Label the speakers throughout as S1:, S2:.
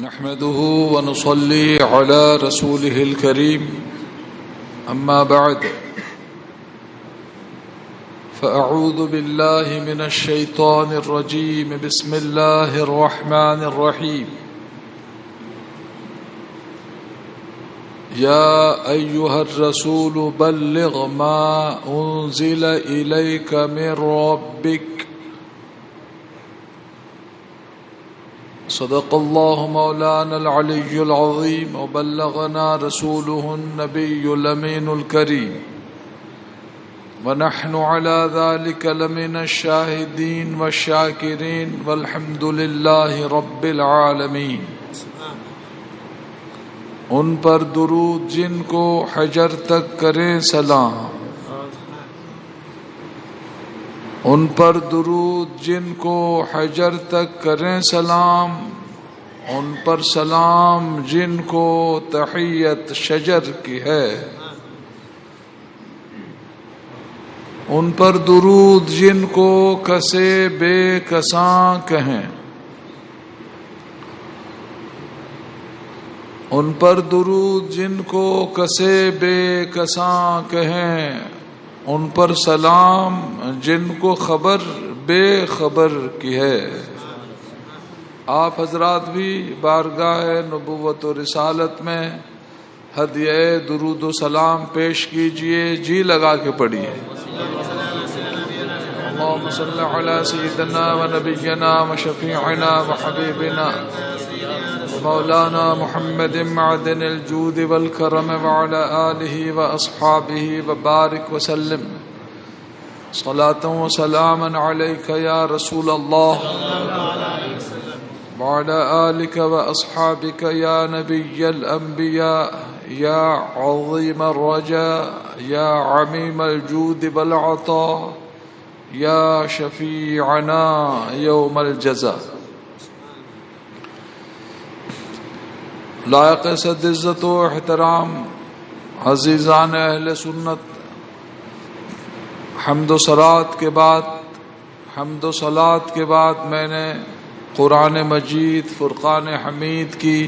S1: نحمده ونصلي على رسوله الكريم أما بعد فأعوذ بالله من الشيطان الرجيم بسم الله الرحمن الرحيم يا أيها الرسول بلغ ما أنزل إليك من ربك صدق الله مولانا العلي العظيم وبلغنا رسوله النبي الأمين الكريم ونحن على ذلك لمن الشاهدين والشاكرين والحمد لله رب العالمين۔ ان پر درود جن کو حجر تک کریں سلام، ان پر درود جن کو حجر تک کریں سلام، ان پر سلام جن کو تحیت شجر کی ہے، ان پر درود جن کو کسے بے کساں کہیں، ان پر درود جن کو کسے بے کساں کہیں، ان پر سلام جن کو خبر بے خبر کی ہے۔ آپ حضرات بھی بارگاہ نبوت و رسالت میں ہدیہ درود و سلام پیش کیجئے، جی لگا کے پڑھیے۔ اللہم صل علی سیدنا و نبینا و شفیعنا و حبیبنا مولانا محمد معدن الجود والکرم وعلى آلہ واصحابہ وبارک وسلم صلاۃ و سلاما علیک یا رسول اللہ وعلى آلک واصحابک یا نبی الانبیاء یا عظیم الرجاء یا عمیم الجود والعطاء یا شفیعنا یوم الجزاء۔ لائق صد عزت و احترام عزیزان اہل سنت، حمد و صلات کے بعد میں نے قرآن مجید فرقان حمید کی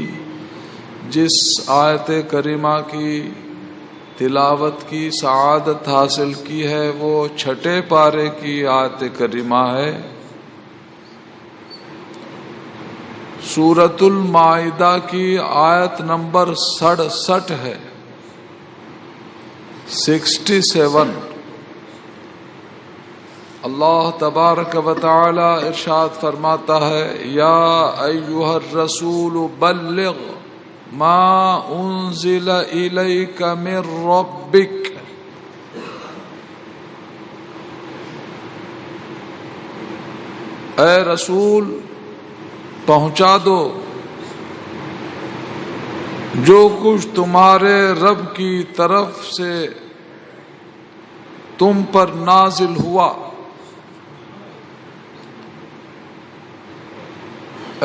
S1: جس آیت کریمہ کی تلاوت کی سعادت حاصل کی ہے وہ چھٹے پارے کی آیت کریمہ ہے، سورۃ المائدہ کی آیت نمبر 67 ہے، 67۔ اللہ تبارک و تعالی ارشاد فرماتا ہے، یا ایھا الرسول بلغ ما انزل الیک من ربک، اے رسول پہنچا دو جو کچھ تمہارے رب کی طرف سے تم پر نازل ہوا،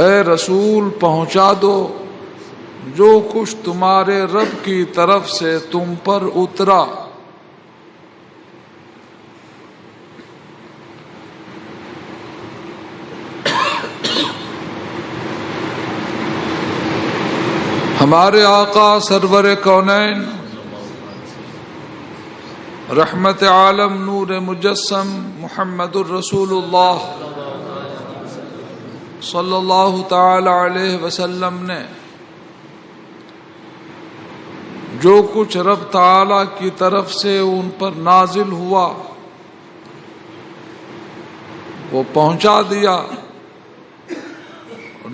S1: اے رسول پہنچا دو جو کچھ تمہارے رب کی طرف سے تم پر اترا۔ ہمارے آقا سرور کونین رحمت عالم نور مجسم محمد الرسول اللہ صلی اللہ تعالی علیہ وسلم نے جو کچھ رب تعالی کی طرف سے ان پر نازل ہوا وہ پہنچا دیا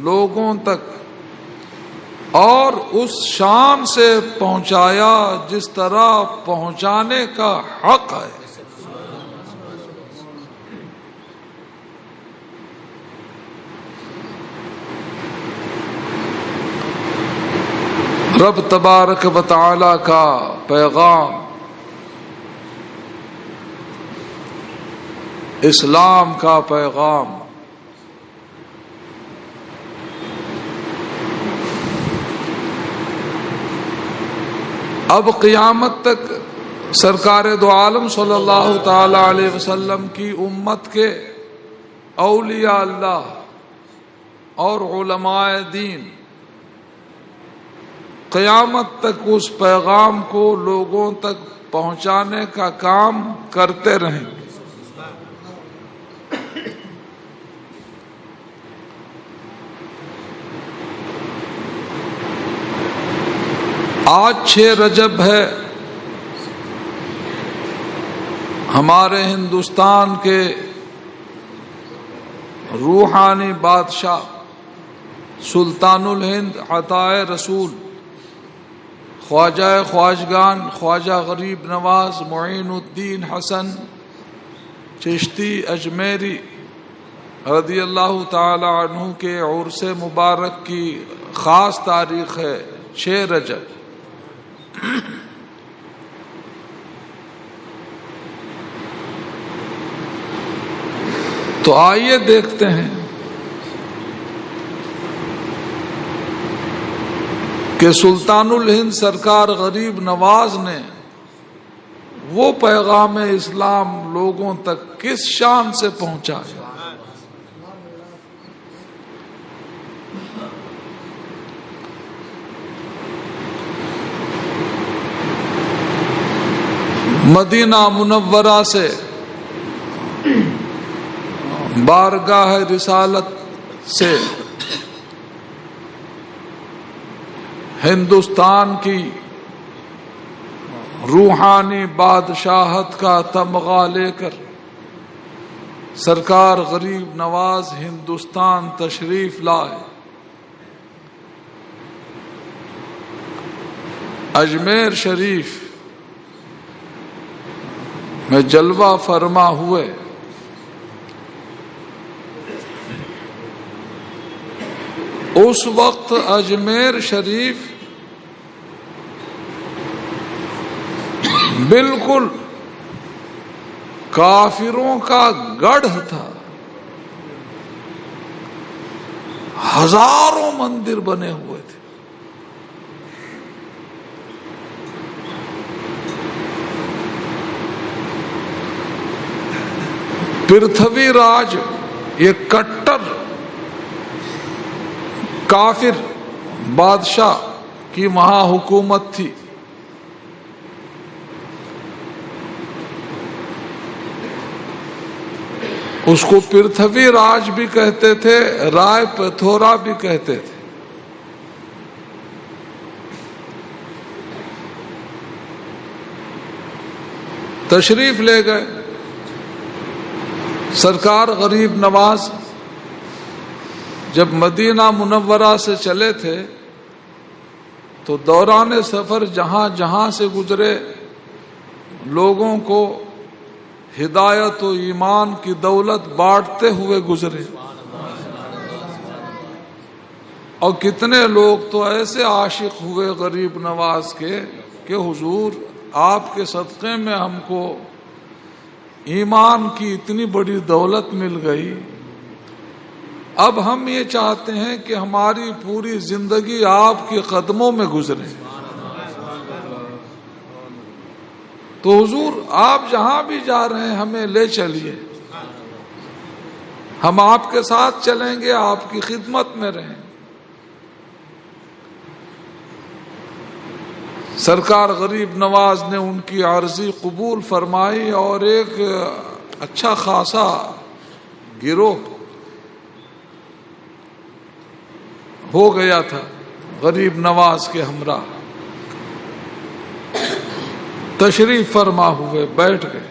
S1: لوگوں تک، اور اس شان سے پہنچایا جس طرح پہنچانے کا حق ہے۔ رب تبارک و تعالی کا پیغام اسلام کا پیغام اب قیامت تک سرکار دو عالم صلی اللہ تعالی علیہ وسلم کی امت کے اولیاء اللہ اور علماء دین قیامت تک اس پیغام کو لوگوں تک پہنچانے کا کام کرتے رہیں گے۔ آج 6 رجب ہے، ہمارے ہندوستان کے روحانی بادشاہ سلطان الہند عطائے رسول خواجہ خواجگان خواجہ غریب نواز معین الدین حسن چشتی اجمیری رضی اللہ تعالی عنہ کے عرس مبارک کی خاص تاریخ ہے 6 رجب۔ تو آئیے دیکھتے ہیں کہ سلطان الہند سرکار غریب نواز نے وہ پیغام اسلام لوگوں تک کس شان سے پہنچایا۔ مدینہ منورہ سے بارگاہ رسالت سے ہندوستان کی روحانی بادشاہت کا تمغہ لے کر سرکار غریب نواز ہندوستان تشریف لائے، اجمیر شریف میں جلوہ فرما ہوئے۔ اس وقت اجمیر شریف بالکل کافروں کا گڑھ تھا، ہزاروں مندر بنے ہوئے تھے۔ پرتھوی راج یہ کٹر کافر بادشاہ کی وہاں حکومت تھی۔ اس کو پرتھوی راج بھی کہتے تھے، رائے پتھورا بھی کہتے تھے۔ تشریف لے گئے سرکار غریب نواز۔ جب مدینہ منورہ سے چلے تھے تو دوران سفر جہاں جہاں سے گزرے لوگوں کو ہدایت و ایمان کی دولت بانٹتے ہوئے گزرے، اور کتنے لوگ تو ایسے عاشق ہوئے غریب نواز کے کہ حضور آپ کے صدقے میں ہم کو ایمان کی اتنی بڑی دولت مل گئی، اب ہم یہ چاہتے ہیں کہ ہماری پوری زندگی آپ کے قدموں میں گزرے۔ تو حضور آپ جہاں بھی جا رہے ہیں ہمیں لے چلیے، ہم آپ کے ساتھ چلیں گے، آپ کی خدمت میں رہیں۔ سرکار غریب نواز نے ان کی عرضی قبول فرمائی، اور ایک اچھا خاصا گروہ ہو گیا تھا غریب نواز کے ہمراہ۔ تشریف فرما ہوئے بیٹھ گئے۔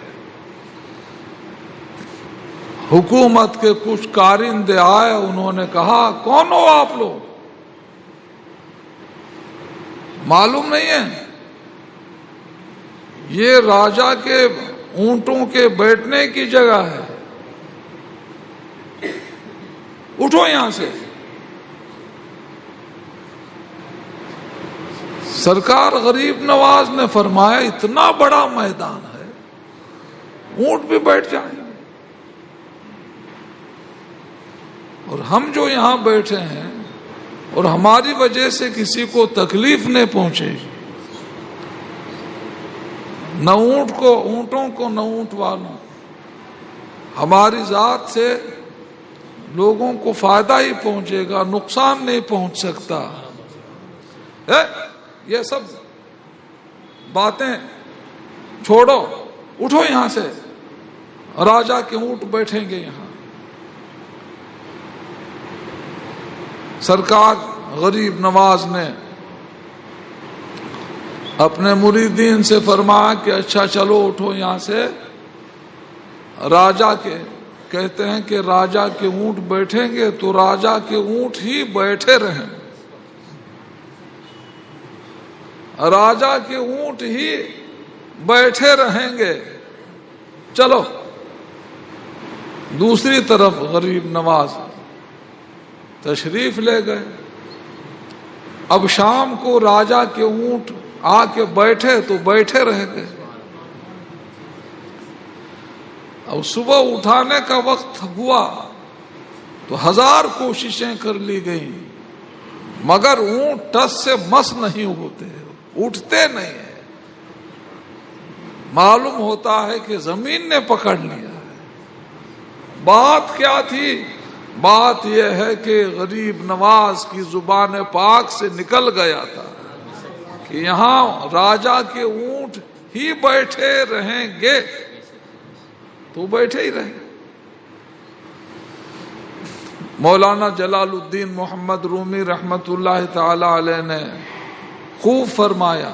S1: حکومت کے کچھ کارندے آئے، انہوں نے کہا کون ہو آپ لوگ؟ معلوم نہیں ہے؟ یہ راجا کے اونٹوں کے بیٹھنے کی جگہ ہے، اٹھو یہاں سے۔ سرکار غریب نواز نے فرمایا اتنا بڑا میدان ہے، اونٹ بھی بیٹھ جائیں گے، اور ہم جو یہاں بیٹھے ہیں اور ہماری وجہ سے کسی کو تکلیف نہیں پہنچے گی، نہ اونٹوں کو نہ اونٹ والوں، ہماری ذات سے لوگوں کو فائدہ ہی پہنچے گا، نقصان نہیں پہنچ سکتا۔ یہ سب باتیں چھوڑو، اٹھو یہاں سے، راجا کے اونٹ بیٹھیں گے یہاں۔ سرکار غریب نواز نے اپنے مریدین سے فرمایا کہ اچھا چلو اٹھو یہاں سے، راجا کے کہتے ہیں کہ راجا کے اونٹ بیٹھیں گے تو راجا کے اونٹ ہی بیٹھے رہیں، راجا کے اونٹ ہی بیٹھے رہیں گے، چلو۔ دوسری طرف غریب نواز تشریف لے گئے۔ اب شام کو راجا کے اونٹ آ کے بیٹھے تو بیٹھے رہ گئے۔ اب صبح اٹھانے کا وقت ہوا تو 1000 کوششیں کر لی گئیں، مگر اونٹ ٹس سے مس نہیں ہوتے، اٹھتے نہیں ہیں۔ معلوم ہوتا ہے کہ زمین نے پکڑ لیا ہے۔ بات کیا تھی؟ بات یہ ہے کہ غریب نواز کی زبان پاک سے نکل گیا تھا کہ یہاں راجا کے اونٹ ہی بیٹھے رہیں گے، تو بیٹھے ہی رہے۔ مولانا جلال الدین محمد رومی رحمت اللہ تعالی علیہ نے خوب فرمایا،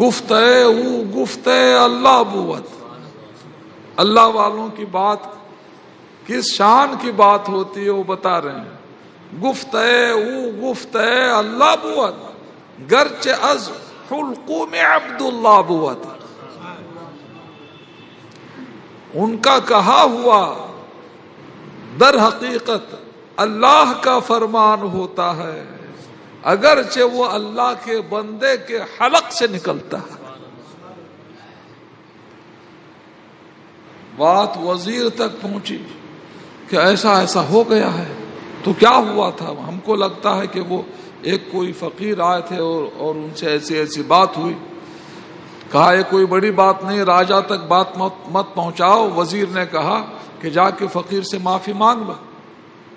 S1: گفتہ او گفتہ اللہ بوت۔ اللہ والوں کی بات کس شان کی بات ہوتی ہے وہ بتا رہے ہیں۔ گفتہ او گفتہ اللہ بوت، گرچہ از حلقوم عبداللہ بوت۔ ان کا کہا ہوا در حقیقت اللہ کا فرمان ہوتا ہے، اگرچہ وہ اللہ کے بندے کے حلق سے نکلتا ہے۔ بات وزیر تک پہنچی کہ ایسا ایسا ہو گیا ہے، تو کیا ہوا تھا؟ ہم کو لگتا ہے کہ وہ ایک کوئی فقیر آئے تھے اور ان سے ایسی ایسی بات ہوئی۔ کہا یہ کوئی بڑی بات نہیں، راجا تک بات مت پہنچاؤ۔ وزیر نے کہا کہ جا کے فقیر سے معافی مانگ لو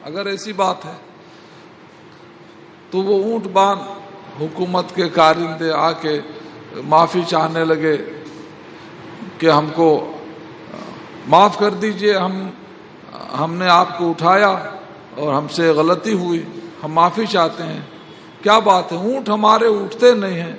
S1: اگر ایسی بات ہے۔ تو وہ اونٹ باندھ حکومت کے کارندے آ کے معافی چاہنے لگے کہ ہم کو معاف کر دیجئے، ہم نے آپ کو اٹھایا اور ہم سے غلطی ہوئی، ہم معافی چاہتے ہیں۔ کیا بات ہے؟ اونٹ ہمارے اٹھتے نہیں ہیں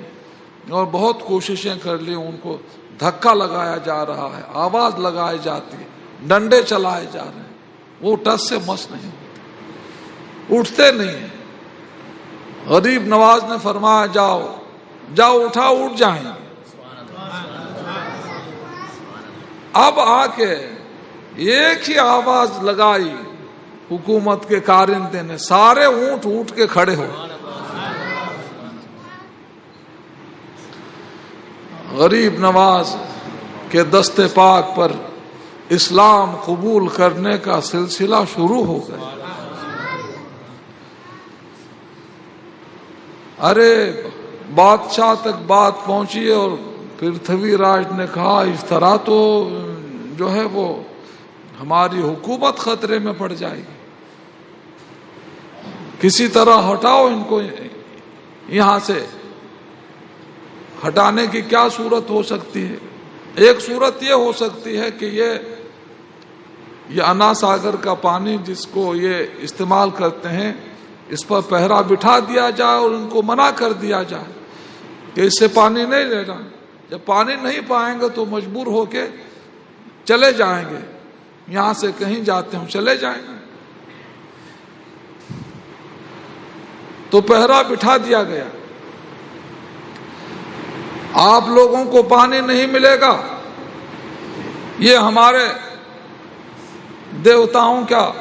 S1: اور بہت کوششیں کر لی، ان کو دھکا لگایا جا رہا ہے، آواز لگائی جاتی ہے، ڈنڈے چلائے جا رہے ہیں، وہ ٹس سے مس نہیں ہوتے، اٹھتے نہیں ہیں۔ غریب نواز نے فرمایا جاؤ جاؤ اٹھاؤ، اٹھ جائیں گے۔ اب آ کے ایک ہی آواز لگائی حکومت کے کارندے نے، سارے اونٹ اٹھ کے کھڑے ہو۔ غریب نواز کے دست پاک پر اسلام قبول کرنے کا سلسلہ شروع ہو گیا۔ ارے بادشاہ تک بات پہنچی اور پرتھوی راج نے کہا اس طرح تو جو ہے وہ ہماری حکومت خطرے میں پڑ جائے گی، کسی طرح ہٹاؤ ان کو یہاں سے۔ ہٹانے کی کیا صورت ہو سکتی ہے؟ ایک صورت یہ ہو سکتی ہے کہ یہ انا ساگر کا پانی جس کو یہ استعمال کرتے ہیں، اس پر پہرا بٹھا دیا جائے اور ان کو منع کر دیا جائے کہ اس سے پانی نہیں لینا۔ جب پانی نہیں پائیں گے تو مجبور ہو کے چلے جائیں گے، یہاں سے کہیں جاتے ہوں چلے جائیں گے۔ تو پہرا بٹھا دیا گیا، آپ لوگوں کو پانی نہیں ملے گا، یہ ہمارے دیوتاؤں کا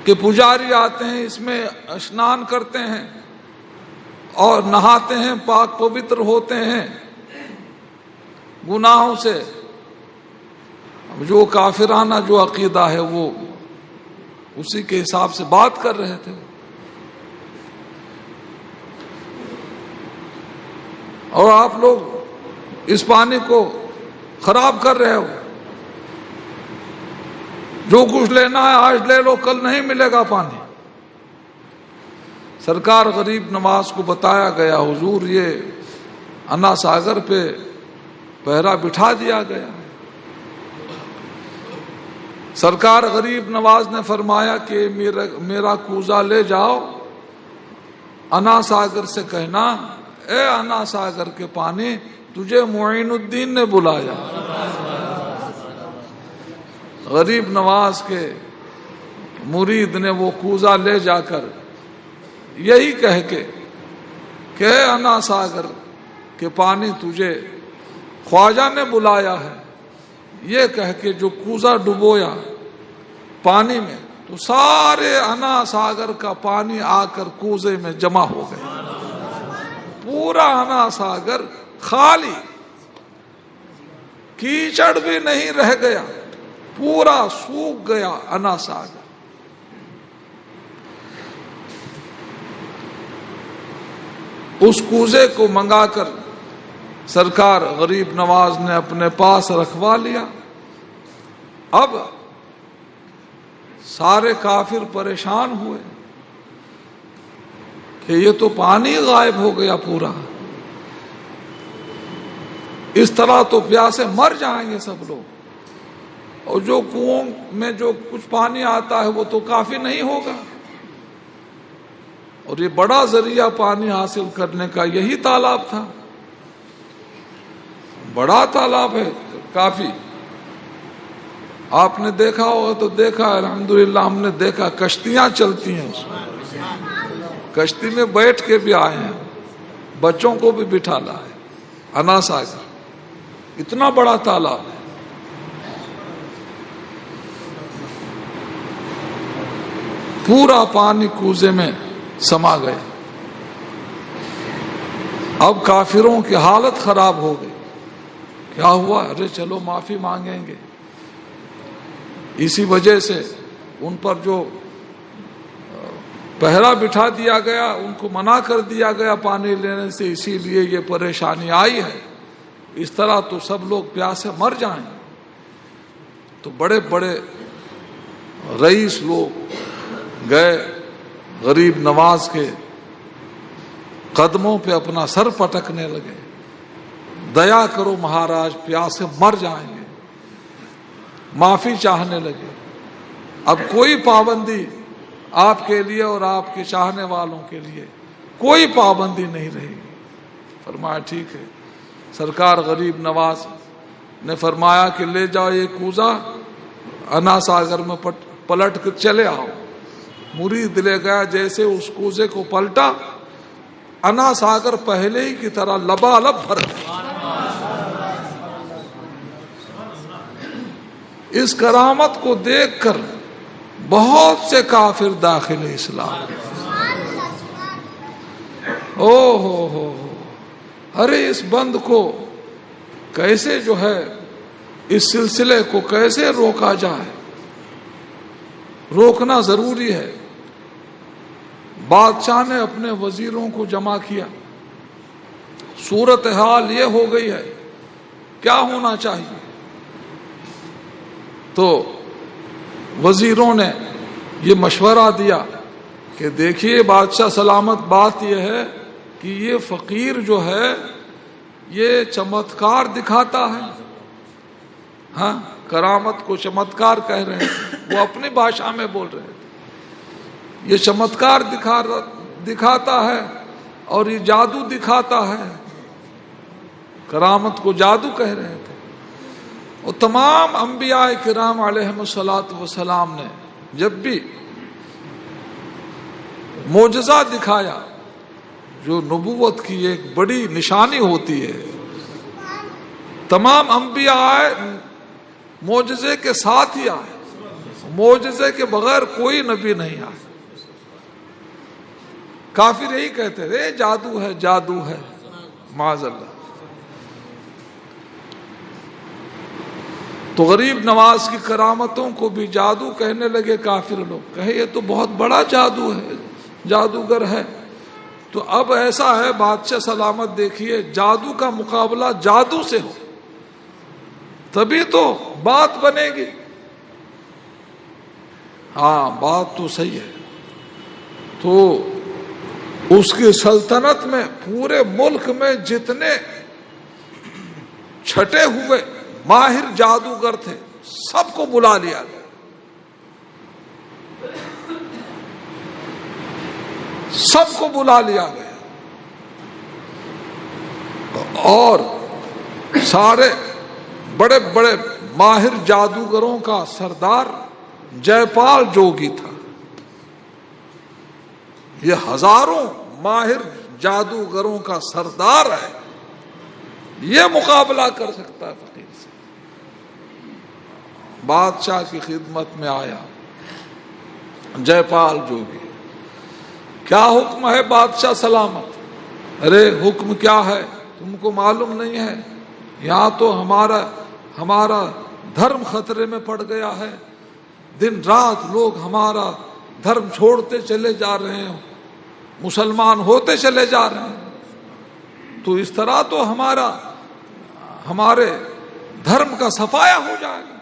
S1: کہ پجاری آتے ہیں، اس میں اسنان کرتے ہیں اور نہاتے ہیں، پاک پوتر ہوتے ہیں گناہوں سے۔ جو کافرانہ جو عقیدہ ہے وہ اسی کے حساب سے بات کر رہے تھے، اور آپ لوگ اس پانی کو خراب کر رہے ہو، جو کچھ لینا ہے آج لے لو، کل نہیں ملے گا پانی۔ سرکار غریب نواز کو بتایا گیا، حضور یہ انا ساگر پہ پہرا بٹھا دیا گیا. سرکار غریب نواز نے فرمایا کہ میرا کوزہ لے جاؤ, انا ساگر سے کہنا اے انا ساگر کے پانی تجھے معین الدین نے بلایا. غریب نواز کے مرید نے وہ کوزہ لے جا کر یہی کہہ کے کہ اے انا ساگر کے پانی تجھے خواجہ نے بلایا ہے, یہ کہہ کے جو کوزہ ڈبویا پانی میں تو سارے انا ساگر کا پانی آ کر کوزے میں جمع ہو گیا. پورا انا ساگر خالی, کیچڑ بھی نہیں رہ گیا, پورا سوکھ گیا انا ساگر. اس کوزے کو منگا کر سرکار غریب نواز نے اپنے پاس رکھوا لیا. اب سارے کافر پریشان ہوئے کہ یہ تو پانی غائب ہو گیا پورا, اس طرح تو پیاسے مر جائیں گے سب لوگ, اور جو کنووں میں جو کچھ پانی آتا ہے وہ تو کافی نہیں ہوگا, اور یہ بڑا ذریعہ پانی حاصل کرنے کا یہی تالاب تھا. بڑا تالاب ہے کافی, آپ نے دیکھا ہوگا تو دیکھا, الحمدللہ ہم نے دیکھا کشتیاں چلتی ہیں اس میں, کشتی میں بیٹھ کے بھی آئے ہیں, بچوں کو بھی بٹھا لائے. انا ساگر اتنا بڑا تالاب ہے. پورا پانی کوزے میں سما گیا. اب کافروں کی حالت خراب ہو گئی. کیا ہوا؟ ارے چلو معافی مانگیں گے. اسی وجہ سے ان پر جو پہرا بٹھا دیا گیا, ان کو منع کر دیا گیا پانی لینے سے, اسی لیے یہ پریشانی آئی ہے. اس طرح تو سب لوگ پیاسے مر جائیں. تو بڑے بڑے رئیس لوگ گئے غریب نواز کے قدموں پہ اپنا سر پٹکنے لگے, دیا کرو مہاراج, پیاسے مر جائیں گے. معافی چاہنے لگے. اب کوئی پابندی آپ کے لیے اور آپ کے چاہنے والوں کے لیے کوئی پابندی نہیں رہے گی. فرمایا ٹھیک ہے. سرکار غریب نواز نے فرمایا کہ لے جاؤ یہ کوزہ انا ساگر میں پلٹ کر چلے آؤ. مرید لے گیا, جیسے اس کوزے کو پلٹا انا ساگر پہلے ہی کی طرح لبالب بھر گیا. اس کرامت کو دیکھ کر بہت سے کافر داخل اسلام. او ہو, ارے اس بند کو کیسے جو ہے, اس سلسلے کو کیسے روکا جائے. روکنا ضروری ہے. بادشاہ نے اپنے وزیروں کو جمع کیا. صورتحال یہ ہو گئی ہے, کیا ہونا چاہیے. تو وزیروں نے یہ مشورہ دیا کہ دیکھیے بادشاہ سلامت, بات یہ ہے کہ یہ فقیر جو ہے یہ چمتکار دکھاتا ہے. ہاں, کرامت کو چمتکار کہہ رہے ہیں, وہ اپنی بھاشا میں بول رہے تھے. یہ چمتکار دکھاتا ہے اور یہ جادو دکھاتا ہے. کرامت کو جادو کہہ رہے تھے. اور تمام انبیاء کرام علیہم الصلاۃ والسلام نے جب بھی معجزہ دکھایا, جو نبوت کی ایک بڑی نشانی ہوتی ہے, تمام انبیاء آئے معجزے کے ساتھ ہی آئے. معجزے کے بغیر کوئی نبی نہیں آئے. کافر یہی کہتے تھے جادو ہے, جادو ہے, معاذ اللہ. تو غریب نواز کی کرامتوں کو بھی جادو کہنے لگے کافر لوگ. کہے یہ تو بہت بڑا جادو ہے, جادوگر ہے. تو اب ایسا ہے بادشاہ سلامت, دیکھیے جادو کا مقابلہ جادو سے ہو تبھی تو بات بنے گی. ہاں بات تو صحیح ہے. تو اس کی سلطنت میں پورے ملک میں جتنے چھٹے ہوئے ماہر جادوگر تھے، سب کو بلا لیا گیا، سب کو بلا لیا گیا، اور سارے بڑے بڑے ماہر جادوگروں کا سردار جے پال جوگی تھا۔ یہ ہزاروں ماہر جادوگروں کا سردار ہے، یہ مقابلہ کر سکتا ہے فقیر سے۔ بادشاہ کی خدمت میں آیا جے پال جوگی، کیا حکم ہے بادشاہ سلامت؟ ارے حکم کیا ہے تم کو معلوم نہیں ہے؟ یہاں تو ہمارا دھرم خطرے میں پڑ گیا ہے، دن رات لوگ ہمارا دھرم چھوڑتے چلے جا رہے ہیں، مسلمان ہوتے چلے جا رہے ہیں، تو اس طرح تو ہمارے دھرم کا صفایا ہو جائے گا،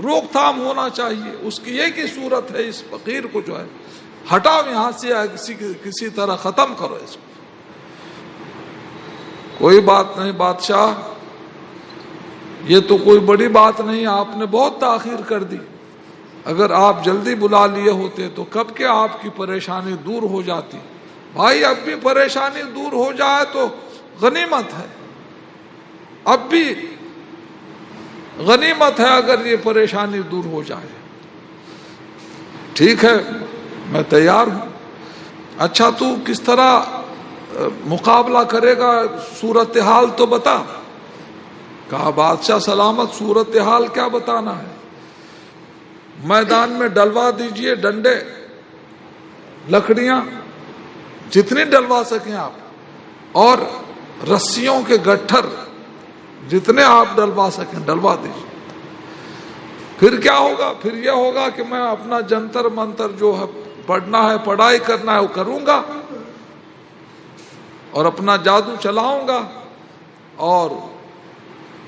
S1: روک تھام ہونا چاہیے۔ اس کی ایک ہی صورت ہے، اس فقیر کو جو ہے ہٹاؤ یہاں سے، یا کسی طرح ختم کرو اس کو۔ کوئی بات نہیں بادشاہ، یہ تو کوئی بڑی بات نہیں، آپ نے بہت تاخیر کر دی، اگر آپ جلدی بلا لیے ہوتے تو کب کے آپ کی پریشانی دور ہو جاتی۔ بھائی اب بھی پریشانی دور ہو جائے تو غنیمت ہے، اب بھی غنیمت ہے اگر یہ پریشانی دور ہو جائے۔ ٹھیک ہے میں تیار ہوں، اچھا تو کس طرح مقابلہ کرے گا، صورتحال تو بتا۔ کہا بادشاہ سلامت صورتحال کیا بتانا ہے، میدان میں ڈلوا دیجئے ڈنڈے لکڑیاں جتنی ڈلوا سکیں آپ، اور رسیوں کے گٹھر جتنے آپ ڈلوا سکیں ڈلوا دیجئے۔ پھر کیا ہوگا؟ پھر یہ ہوگا کہ میں اپنا جنتر منتر جو ہے پڑھنا ہے، پڑھائی کرنا ہے وہ کروں گا، اور اپنا جادو چلاؤں گا، اور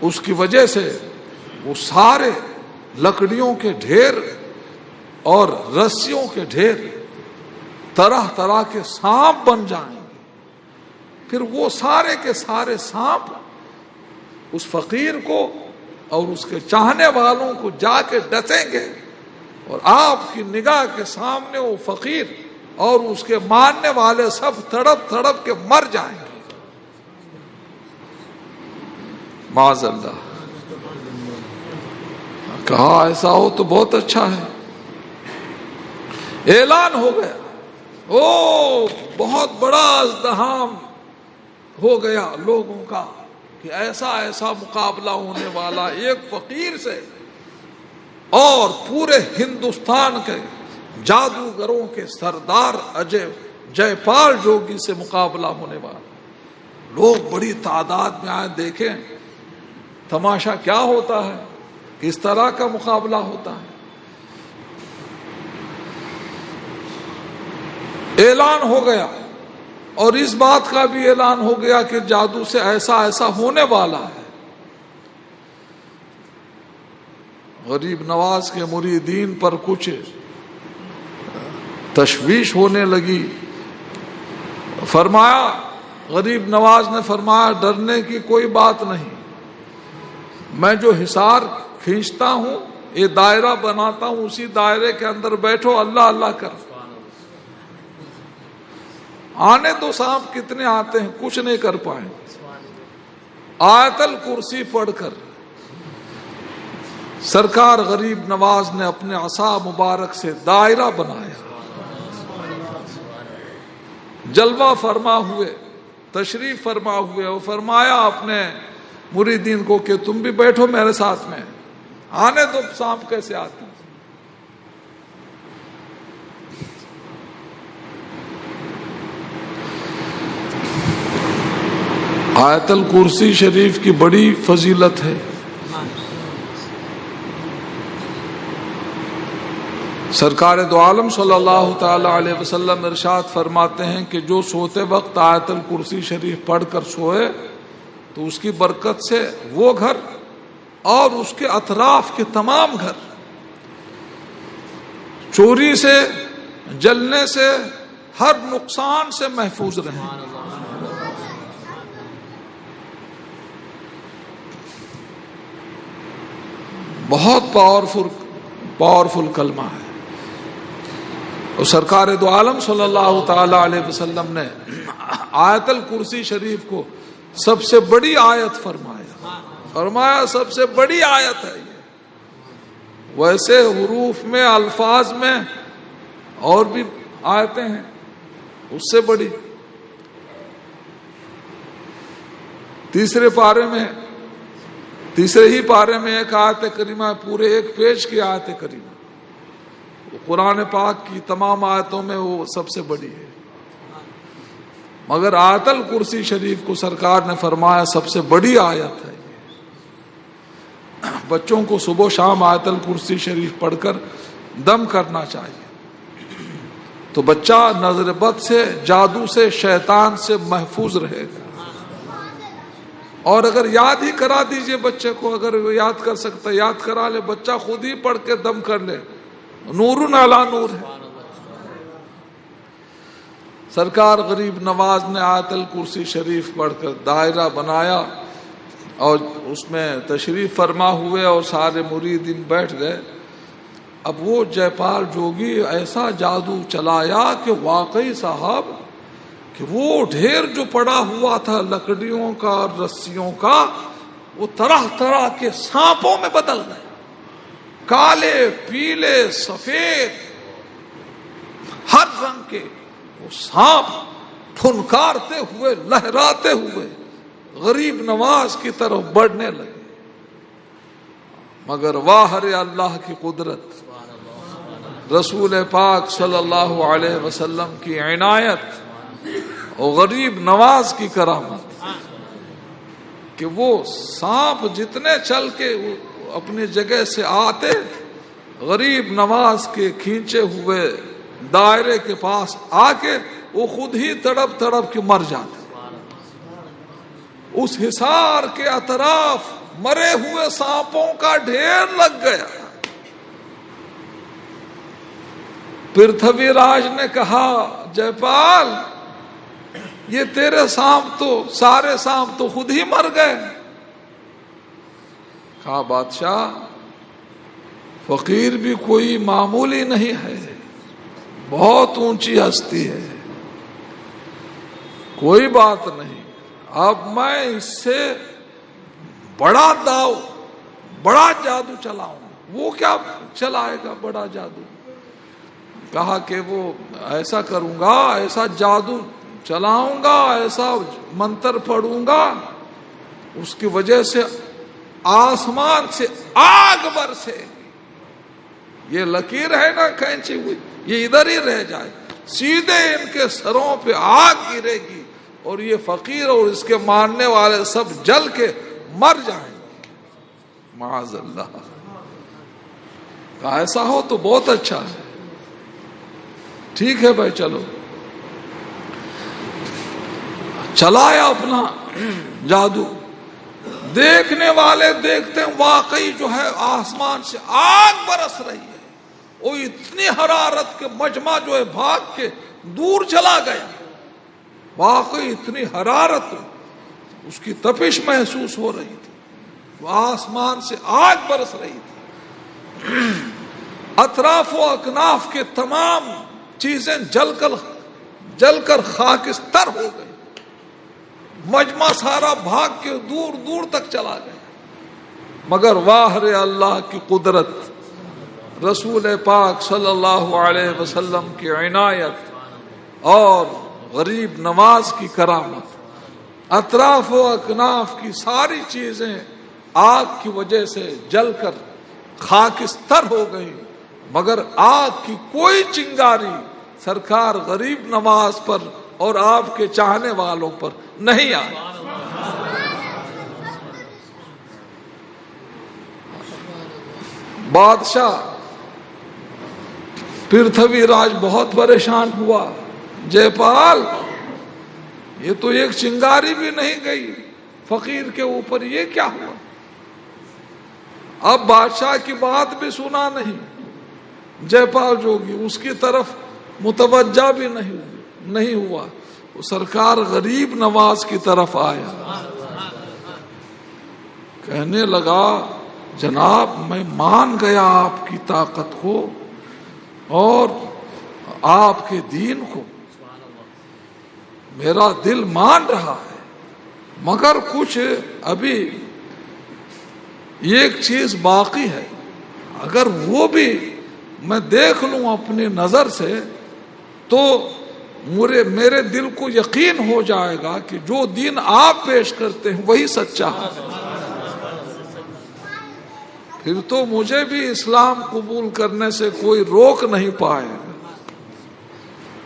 S1: اس کی وجہ سے وہ سارے لکڑیوں کے ڈھیر اور رسیوں کے ڈھیر طرح طرح کے سانپ بن جائیں گے۔ پھر وہ سارے کے سارے سانپ اس فقیر کو اور اس کے چاہنے والوں کو جا کے ڈسیں گے، اور آپ کی نگاہ کے سامنے وہ فقیر اور اس کے ماننے والے سب تڑپ تڑپ کے مر جائیں گے۔ معاذ اللہ۔ کہا ایسا ہو تو بہت اچھا ہے۔ اعلان ہو گیا، بہت بڑا ازدحام ہو گیا لوگوں کا کہ ایسا ایسا مقابلہ ہونے والا ایک فقیر سے، اور پورے ہندوستان کے جادوگروں کے سردار جے پال جوگی سے مقابلہ ہونے والا۔ لوگ بڑی تعداد میں آئے، دیکھیں تماشا کیا ہوتا ہے، کس طرح کا مقابلہ ہوتا ہے۔ اعلان ہو گیا، اور اس بات کا بھی اعلان ہو گیا کہ جادو سے ایسا ایسا ہونے والا ہے۔ غریب نواز کے مریدین پر کچھ تشویش ہونے لگی، فرمایا غریب نواز نے فرمایا ڈرنے کی کوئی بات نہیں، میں جو حصار کھینچتا ہوں، یہ دائرہ بناتا ہوں، اسی دائرے کے اندر بیٹھو، اللہ اللہ کر، آنے دو سانپ کتنے آتے ہیں، کچھ نہیں کر پائیں۔ آیت الکرسی پڑھ کر سرکار غریب نواز نے اپنے عصا مبارک سے دائرہ بنایا، جلوہ فرما ہوئے، تشریف فرما ہوئے، وہ فرمایا اپنے مریدین کو کہ تم بھی بیٹھو میرے ساتھ میں، آنے دو سانپ کیسے آتے ہیں۔ آیت الکرسی شریف کی بڑی فضیلت ہے۔ سرکار دو عالم صلی اللہ تعالی علیہ وسلم ارشاد فرماتے ہیں کہ جو سوتے وقت آیت الکرسی شریف پڑھ کر سوئے تو اس کی برکت سے وہ گھر اور اس کے اطراف کے تمام گھر چوری سے، جلنے سے، ہر نقصان سے محفوظ رہیں۔ بہت پاورفل کلمہ ہے. اور سرکار دو عالم صلی اللہ تعالی علیہ وسلم نے آیت الکرسی شریف کو سب سے بڑی آیت فرمایا سب سے بڑی آیت ہے یہ. ویسے حروف میں، الفاظ میں اور بھی آیتیں ہیں اس سے بڑی. تیسرے ہی پارے میں ایک آیت کریمہ، پورے ایک پیج کی آیت کریمہ، قرآن پاک کی تمام آیتوں میں وہ سب سے بڑی ہے. مگر آیت الکرسی شریف کو سرکار نے فرمایا سب سے بڑی آیت ہے. بچوں کو صبح و شام آیت الکرسی شریف پڑھ کر دم کرنا چاہیے، تو بچہ نظر بد سے، جادو سے، شیطان سے محفوظ رہے گا. اور اگر یاد ہی کرا دیجئے بچے کو، اگر وہ یاد کر سکتا ہے یاد کرا لے، بچہ خود ہی پڑھ کے دم کر لے، نور علی نور ہے. سرکار غریب نواز نے آیت الکرسی شریف پڑھ کر دائرہ بنایا اور اس میں تشریف فرما ہوئے اور سارے مریدین بیٹھ گئے. اب وہ جے پال جوگی ایسا جادو چلایا کہ واقعی صاحب کہ وہ ڈھیر جو پڑا ہوا تھا لکڑیوں کا اور رسیوں کا، وہ طرح طرح کے سانپوں میں بدل گئے. کالے، پیلے، سفید، ہر رنگ کے وہ سانپ پھنکارتے ہوئے، لہراتے ہوئے غریب نواز کی طرف بڑھنے لگے. مگر واہ رے اللہ کی قدرت، رسول پاک صلی اللہ علیہ وسلم کی عنایت اور غریب نواز کی کرامت کہ وہ سانپ جتنے چل کے اپنی جگہ سے آتے، غریب نواز کے کھینچے ہوئے دائرے کے پاس آ کے وہ خود ہی تڑپ تڑپ کے مر جاتے. اس حصار کے اطراف مرے ہوئے سانپوں کا ڈھیر لگ گیا. پرتھوی راج نے کہا جے پال یہ تیرے سانپ تو، سارے سانپ تو خود ہی مر گئے. کہا بادشاہ فقیر بھی کوئی معمولی نہیں ہے، بہت اونچی ہستی ہے، کوئی بات نہیں، اب میں اس سے بڑا جادو چلاؤں. وہ کیا چلائے گا بڑا جادو؟ کہا کہ وہ ایسا کروں گا، ایسا جادو چلاؤں گا، ایسا منتر پڑھوں گا، اس کی وجہ سے آسمان سے آگ برسے. یہ لکیر ہے نا کھینچی ہوئی، یہ ادھر ہی رہ جائے، سیدھے ان کے سروں پہ آگ گرے گی اور یہ فقیر اور اس کے ماننے والے سب جل کے مر جائیں گے. معاذ اللہ. کہا ایسا ہو تو بہت اچھا ہے، ٹھیک ہے بھائی چلو. چلایا اپنا جادو. دیکھنے والے دیکھتے ہیں واقعی جو ہے آسمان سے آگ برس رہی ہے. وہ اتنی حرارت کے مجمع جو ہے بھاگ کے دور چلا گیا. واقعی اتنی حرارت، اس کی تپش محسوس ہو رہی تھی. وہ آسمان سے آگ برس رہی تھی. اطراف و اکناف کے تمام چیزیں جل کر خاکستر ہو گئی. مجمع سارا بھاگ کے دور دور تک چلا گیا. مگر واہ رے اللہ کی قدرت، رسول پاک صلی اللہ علیہ وسلم کی عنایت اور غریب نواز کی کرامت، اطراف و اکناف کی ساری چیزیں آگ کی وجہ سے جل کر خاکستر ہو گئی. مگر آگ کی کوئی چنگاری سرکار غریب نواز پر اور آپ کے چاہنے والوں پر نہیں آئی. بادشاہ پرتھوی راج بہت پریشان ہوا. جے پال یہ تو ایک چنگاری بھی نہیں گئی فقیر کے اوپر، یہ کیا ہوا؟ اب بادشاہ کی بات بھی سنا نہیں. جے پال جوگی اس کی طرف متوجہ بھی نہیں ہوا. وہ سرکار غریب نواز کی طرف آیا، کہنے لگا جناب میں مان گیا آپ کی طاقت کو اور آپ کے دین کو، میرا دل مان رہا ہے، مگر کچھ ابھی ایک چیز باقی ہے، اگر وہ بھی میں دیکھ لوں اپنی نظر سے تو میرے دل کو یقین ہو جائے گا کہ جو دین آپ پیش کرتے ہیں وہی سچا ہے، پھر تو مجھے بھی اسلام قبول کرنے سے کوئی روک نہیں پائے گا۔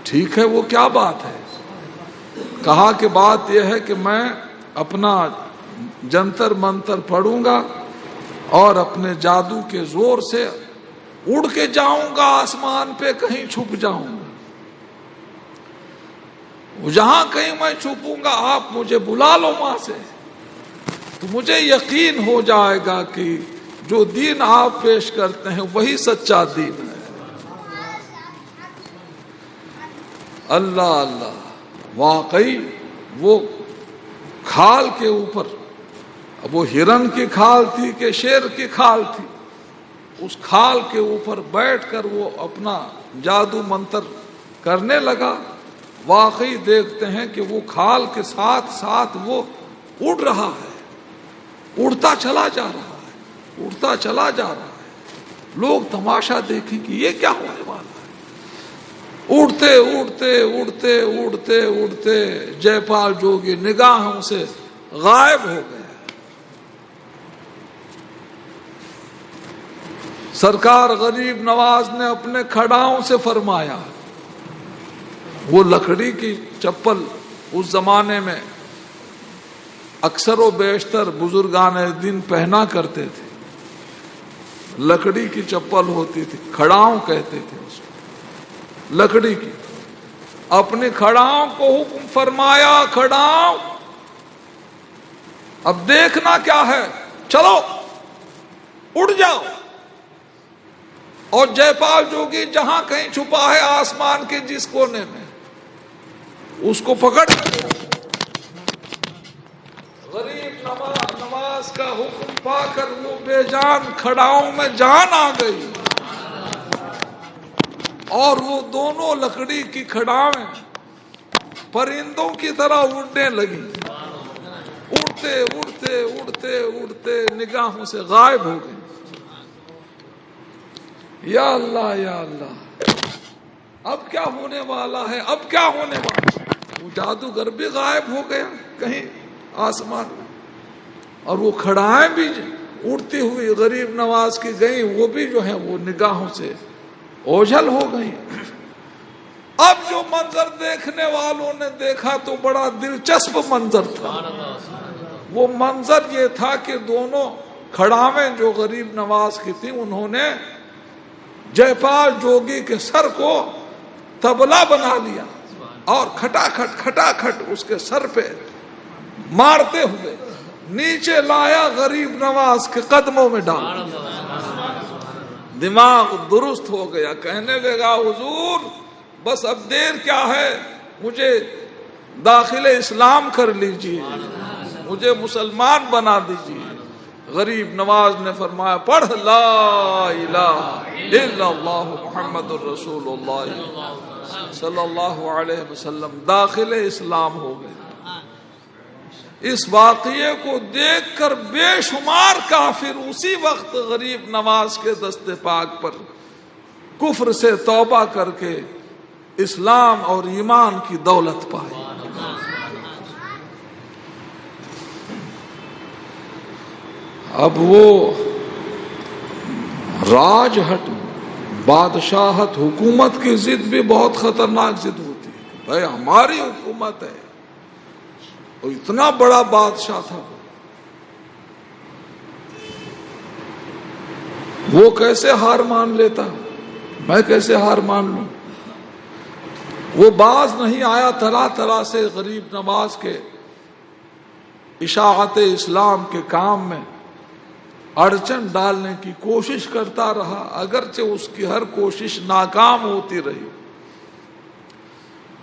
S1: ٹھیک ہے، وہ کیا بات ہے؟ کہا کہ بات یہ ہے کہ میں اپنا جنتر منتر پڑھوں گا اور اپنے جادو کے زور سے اڑ کے جاؤں گا آسمان پہ، کہیں چھپ جاؤں گا، جہاں کہیں میں چھپوں گا آپ مجھے بلا لو وہاں سے، تو مجھے یقین ہو جائے گا کہ جو دین آپ پیش کرتے ہیں وہی سچا دین ہے۔ اللہ اللہ، واقعی وہ کھال کے اوپر، اب وہ ہرن کی کھال تھی کہ شیر کی کھال تھی، اس کھال کے اوپر بیٹھ کر وہ اپنا جادو منتر کرنے لگا۔ واقعی دیکھتے ہیں کہ وہ کھال کے ساتھ ساتھ وہ اڑ رہا ہے، اڑتا چلا جا رہا ہے، اڑتا چلا جا رہا ہے۔ لوگ تماشا دیکھیں کہ یہ کیا ہونے والا ہے۔ اڑتے اڑتے اڑتے اڑتے اڑتے جے پال جوگی نگاہوں سے غائب ہو گئے۔ سرکار غریب نواز نے اپنے کھڑاؤں سے فرمایا، وہ لکڑی کی چپل اس زمانے میں اکثر و بیشتر بزرگان دین پہنا کرتے تھے، لکڑی کی چپل ہوتی تھی، کھڑاؤں کہتے تھے اس کو، لکڑی کی۔ اپنے کھڑاؤں کو حکم فرمایا، کھڑاؤں اب دیکھنا کیا ہے، چلو اڑ جاؤ، اور جے پال جوگی جہاں کہیں چھپا ہے آسمان کے جس کونے میں اس کو پکڑ۔ غریب نواز کا حکم پا کر وہ بے جان کھڑاؤں میں جان آ گئی، اور وہ دونوں لکڑی کی کھڑاویں پرندوں کی طرح اڑنے لگی، اڑتے اڑتے اڑتے اڑتے نگاہوں سے غائب ہو گئی۔ یا اللہ یا اللہ، اب کیا ہونے والا ہے، اب کیا ہونے والا ہے؟ وہ جادوگر بھی غائب ہو گیا کہیں آسمان میں، اور وہ کھڑائیں بھی اڑتی ہوئی غریب نواز کی گئیں، وہ بھی جو ہے وہ نگاہوں سے اوجھل ہو گئی۔ اب جو منظر دیکھنے والوں نے دیکھا تو بڑا دلچسپ منظر تھا۔ وہ منظر یہ تھا کہ دونوں کھڑاویں جو غریب نواز کی تھی، انہوں نے جے پال جوگی کے سر کو تبلا بنا لیا اور کھٹا کھٹ اس کے سر پہ مارتے ہوئے نیچے لایا، غریب نواز کے قدموں میں ڈال دیا۔ دماغ درست ہو گیا، کہنے لگا حضور بس اب دیر کیا ہے، مجھے داخل اسلام کر لیجئے، مجھے مسلمان بنا دیجئے۔ غریب نواز نے فرمایا پڑھ لا الہ الا اللہ محمد الرسول اللہ صلی اللہ علیہ وسلم، داخل اسلام ہو گئے۔ اس واقعے کو دیکھ کر بے شمار کافر اسی وقت غریب نواز کے دست پاک پر کفر سے توبہ کر کے اسلام اور ایمان کی دولت پائی۔ اب وہ راج ہٹ، بادشاہت، حکومت کی ضد بھی بہت خطرناک ضد ہوتی ہے۔ بھائی ہماری حکومت ہے، اور اتنا بڑا بادشاہ تھا، وہ کیسے ہار مان لیتا، میں کیسے ہار مان لوں؟ وہ باز نہیں آیا، طرح طرح سے غریب نواز کے اشاعت اسلام کے کام میں اڑچن ڈالنے کی کوشش کرتا رہا، اگرچہ اس کی ہر کوشش ناکام ہوتی رہی۔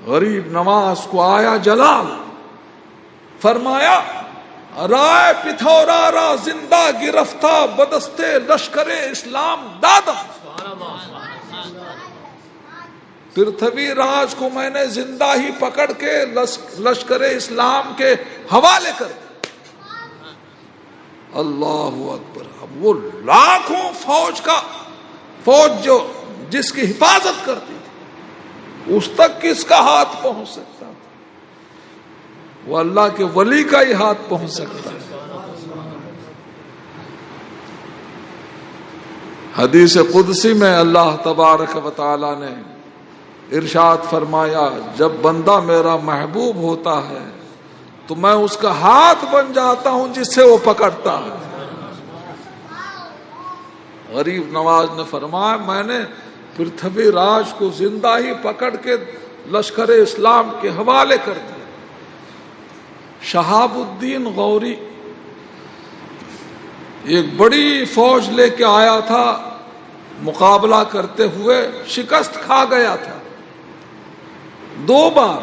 S1: غریب نواز کو آیا جلال، فرمایا رائے پتھورا را زندہ گرفتہ بدستے لشکر اسلام دادم. پرتھوی راج کو میں نے زندہ ہی پکڑ کے لشکر اسلام کے حوالے کر دیا. اللہ اکبر. اب وہ لاکھوں فوج جو جس کی حفاظت کرتی تھی اس تک کس کا ہاتھ پہنچ سکتا تھا؟ وہ اللہ کے ولی کا ہی ہاتھ پہنچ سکتا ہے. حدیث قدسی میں اللہ تبارک و تعالی نے ارشاد فرمایا جب بندہ میرا محبوب ہوتا ہے تو میں اس کا ہاتھ بن جاتا ہوں جس سے وہ پکڑتا ہے. غریب نواز نے فرمایا میں نے پرتھوی راج کو زندہ ہی پکڑ کے لشکر اسلام کے حوالے کر دیا. شہاب الدین غوری ایک بڑی فوج لے کے آیا تھا, مقابلہ کرتے ہوئے شکست کھا گیا تھا. 2 بار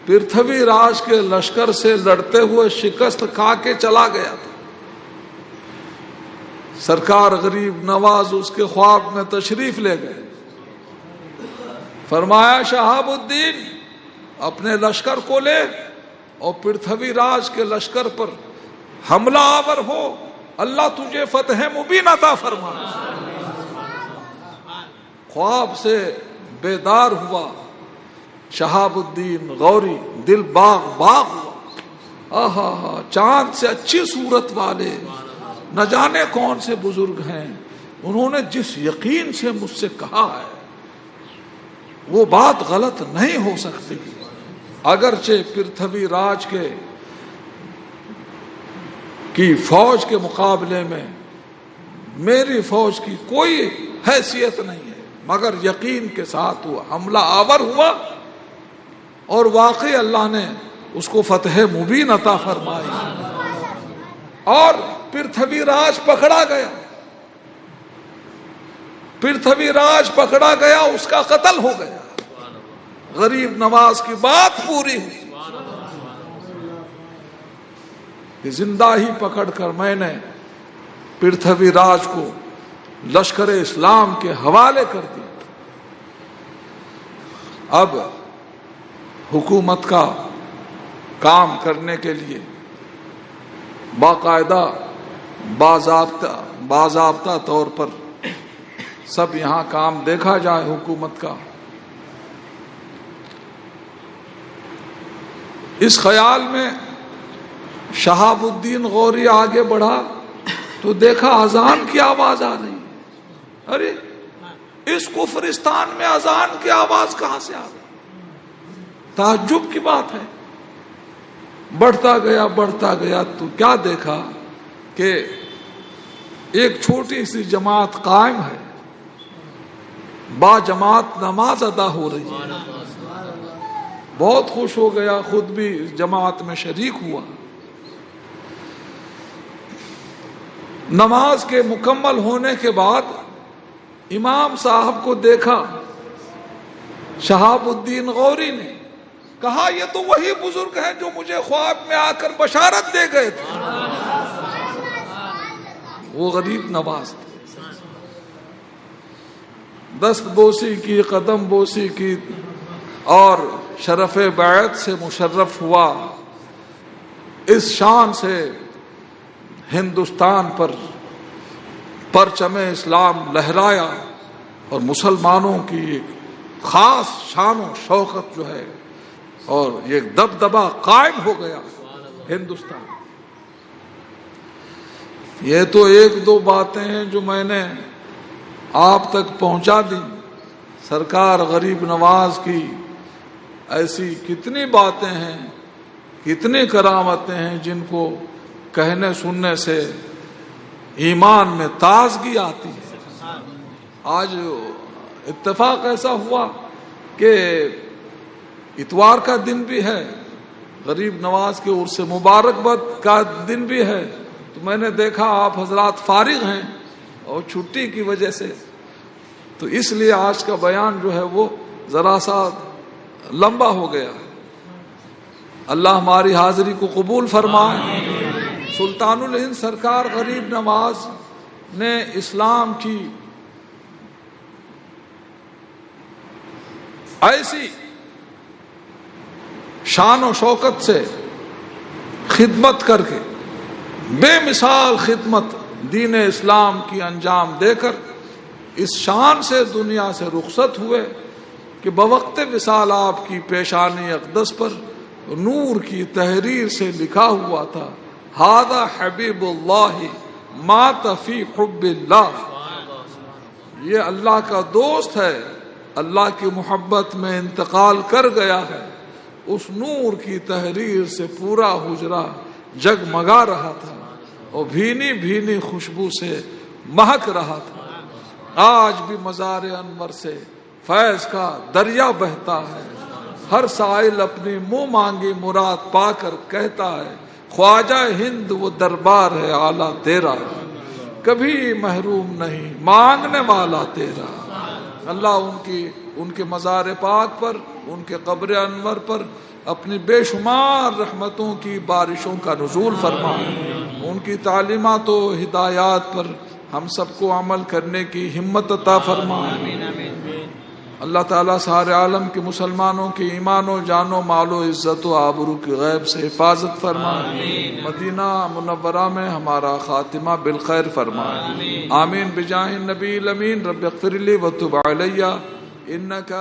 S1: پرتھوی راج کے لشکر سے لڑتے ہوئے شکست کھا کے چلا گیا تھا. سرکار غریب نواز اس کے خواب میں تشریف لے گئے. فرمایا شہاب الدین اپنے لشکر کو لے اور پرتھوی راج کے لشکر پر حملہ آور ہو, اللہ تجھے فتح مبین عطا فرمائے. خواب سے بیدار ہوا شہاب الدین غوری, دل باغ ہوا. آہا چاند سے اچھی صورت والے نہ جانے کون سے بزرگ ہیں, انہوں نے جس یقین سے مجھ سے کہا ہے وہ بات غلط نہیں ہو سکتی. اگرچہ پرتھوی راج کی فوج کے مقابلے میں میری فوج کی کوئی حیثیت نہیں ہے, مگر یقین کے ساتھ وہ حملہ آور ہوا اور واقعی اللہ نے اس کو فتح مبین عطا فرمائی اور پرتھوی راج پکڑا گیا. پرتھوی راج پکڑا گیا, اس کا قتل ہو گیا. غریب نواز کی بات پوری ہوئی کہ زندہ ہی پکڑ کر میں نے پرتھوی راج کو لشکر اسلام کے حوالے کر دیا. اب حکومت کا کام کرنے کے لیے باقاعدہ باضابطہ طور پر سب یہاں کام دیکھا جائے حکومت کا. اس خیال میں شہاب الدین غوری آگے بڑھا تو دیکھا اذان کی آواز آ رہی. ارے اس کفرستان میں اذان کی آواز کہاں سے آ رہی؟ تعجب کی بات ہے. بڑھتا گیا تو کیا دیکھا کہ ایک چھوٹی سی جماعت قائم ہے, با جماعت نماز ادا ہو رہی ہے. بہت خوش ہو گیا, خود بھی اس جماعت میں شریک ہوا. نماز کے مکمل ہونے کے بعد امام صاحب کو دیکھا شہاب الدین غوری نے, کہا یہ تو وہی بزرگ ہیں جو مجھے خواب میں آ کر بشارت دے گئے تھے. وہ غریب نواز تھے. دست بوسی کی, قدم بوسی کی اور شرف بیعت سے مشرف ہوا. اس شان سے ہندوستان پر پرچم اسلام لہرایا اور مسلمانوں کی ایک خاص شان و شوکت جو ہے اور یہ دبدبہ قائم ہو گیا ہندوستان. یہ تو 1-2 باتیں ہیں جو میں نے آپ تک پہنچا دی. سرکار غریب نواز کی ایسی کتنی باتیں ہیں, کتنی کرامتیں ہیں جن کو کہنے سننے سے ایمان میں تازگی آتی ہے. آج اتفاق ایسا ہوا کہ اتوار کا دن بھی ہے, غریب نواز کے عرس مبارکباد کا دن بھی ہے, تو میں نے دیکھا آپ حضرات فارغ ہیں اور چھٹی کی وجہ سے, تو اس لیے آج کا بیان جو ہے وہ ذرا سا لمبا ہو گیا ہے. اللہ ہماری حاضری کو قبول فرمائے۔ سلطان الہند سرکار غریب نواز نے اسلام کی ایسی شان و شوکت سے خدمت کر کے، بے مثال خدمت دین اسلام کی انجام دے کر اس شان سے دنیا سے رخصت ہوئے کہ بوقت وصال آپ کی پیشانی اقدس پر نور کی تحریر سے لکھا ہوا تھا، ھذا حبیب اللہ مات فی حب اللہ، یہ اللہ کا دوست ہے، اللہ کی محبت میں انتقال کر گیا ہے۔ اس نور کی تحریر سے پورا حجرہ جگمگا رہا تھا اور بھینی بھینی خوشبو سے مہک رہا تھا۔ آج بھی مزار انور سے فیض کا دریا بہتا ہے، ہر سائل اپنی منہ مانگی مراد پا کر کہتا ہے، خواجہ ہند وہ دربار ہے اعلیٰ تیرا، کبھی محروم نہیں مانگنے والا تیرا۔ اللہ ان کے مزار پاک پر، ان کے قبر انور پر اپنی بے شمار رحمتوں کی بارشوں کا نزول فرمائے، ان کی تعلیمات و ہدایات پر ہم سب کو عمل کرنے کی ہمت عطا فرمائے۔ اللہ تعالیٰ سارے عالم کے مسلمانوں کی ایمان و جان و مال و عزت و آبرو کی غیب سے حفاظت فرمائے، مدینہ منورہ میں ہمارا خاتمہ بالخیر فرمائے، آمین بجاہ النبی الامین۔ رب اغفر لی وتب علی انک